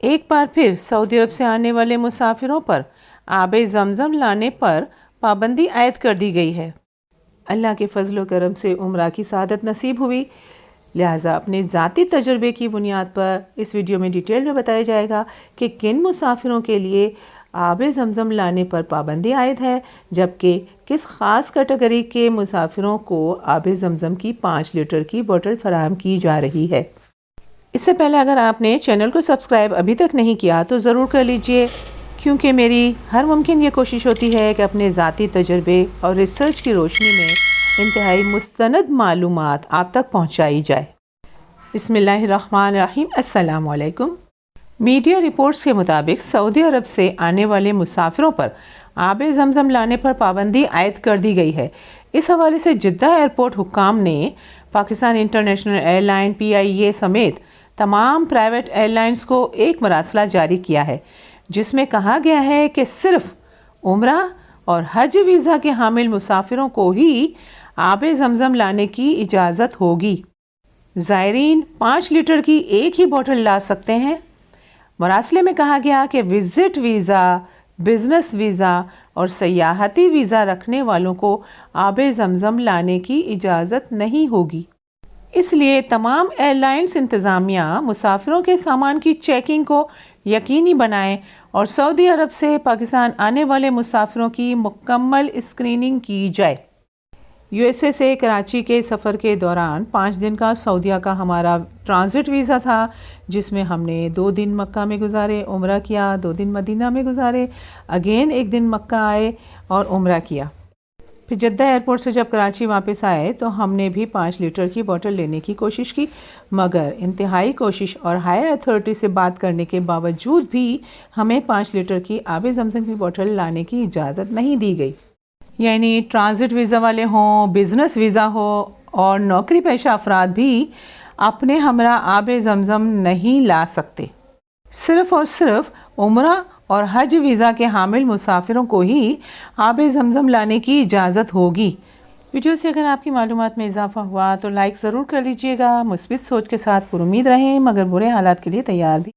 ایک بار پھر سعودی عرب سے آنے والے مسافروں پر آب زمزم لانے پر پابندی عائد کر دی گئی ہے۔ اللہ کے فضل و کرم سے عمرہ کی سعادت نصیب ہوئی، لہٰذا اپنے ذاتی تجربے کی بنیاد پر اس ویڈیو میں ڈیٹیل میں بتایا جائے گا کہ کن مسافروں کے لیے آب زمزم لانے پر پابندی عائد ہے، جبکہ کس خاص کیٹیگری کے مسافروں کو آب زمزم کی 5 لیٹر کی بوتل فراہم کی جا رہی ہے۔ اس سے پہلے اگر آپ نے چینل کو سبسکرائب ابھی تک نہیں کیا تو ضرور کر لیجئے، کیونکہ میری ہر ممکن یہ کوشش ہوتی ہے کہ اپنے ذاتی تجربے اور ریسرچ کی روشنی میں انتہائی مستند معلومات آپ تک پہنچائی جائے۔ بسم اللہ الرحمن الرحیم۔ السلام علیکم۔ میڈیا رپورٹس کے مطابق سعودی عرب سے آنے والے مسافروں پر آب زمزم لانے پر پابندی عائد کر دی گئی ہے۔ اس حوالے سے جدہ ایئرپورٹ حکام نے Pakistan international air line PIA سمیت تمام پرائیویٹ ایئر لائنز کو ایک مراسلہ جاری کیا ہے، جس میں کہا گیا ہے کہ صرف عمرہ اور حج ویزا کے حامل مسافروں کو ہی آب زمزم لانے کی اجازت ہوگی۔ زائرین 5 لیٹر کی ایک ہی بوتل لا سکتے ہیں۔ مراسلے میں کہا گیا کہ وزٹ ویزا، بزنس ویزا اور سیاحتی ویزا رکھنے والوں کو آب زمزم لانے کی اجازت نہیں ہوگی۔ اس لیے تمام ایئر لائنز انتظامیہ مسافروں کے سامان کی چیکنگ کو یقینی بنائیں اور سعودی عرب سے پاکستان آنے والے مسافروں کی مکمل اسکریننگ کی جائے۔ USA سے کراچی کے سفر کے دوران 5 دن کا سعودیہ کا ہمارا ٹرانزٹ ویزا تھا، جس میں ہم نے 2 دن مکہ میں گزارے، عمرہ کیا، 2 دن مدینہ میں گزارے، اگین 1 دن مکہ آئے اور عمرہ کیا۔ پھر جدہ ایئرپورٹ سے جب کراچی واپس آئے تو ہم نے بھی 5 لیٹر کی بوتل لینے کی کوشش کی، مگر انتہائی کوشش اور ہائر اتھارٹی سے بات کرنے کے باوجود بھی ہمیں 5 لیٹر کی آب زمزم کی بوتل لانے کی اجازت نہیں دی گئی۔ یعنی ٹرانزٹ ویزا والے ہوں، بزنس ویزا ہو اور نوکری پیشہ افراد بھی اپنے ہمراہ آب زمزم نہیں لا سکتے۔ صرف اور صرف عمرہ اور حج ویزا کے حامل مسافروں کو ہی آب زمزم لانے کی اجازت ہوگی۔ ویڈیو سے اگر آپ کی معلومات میں اضافہ ہوا تو لائک ضرور کر لیجئے گا۔ مثبت سوچ کے ساتھ پر امید رہیں، مگر برے حالات کے لیے تیار بھی۔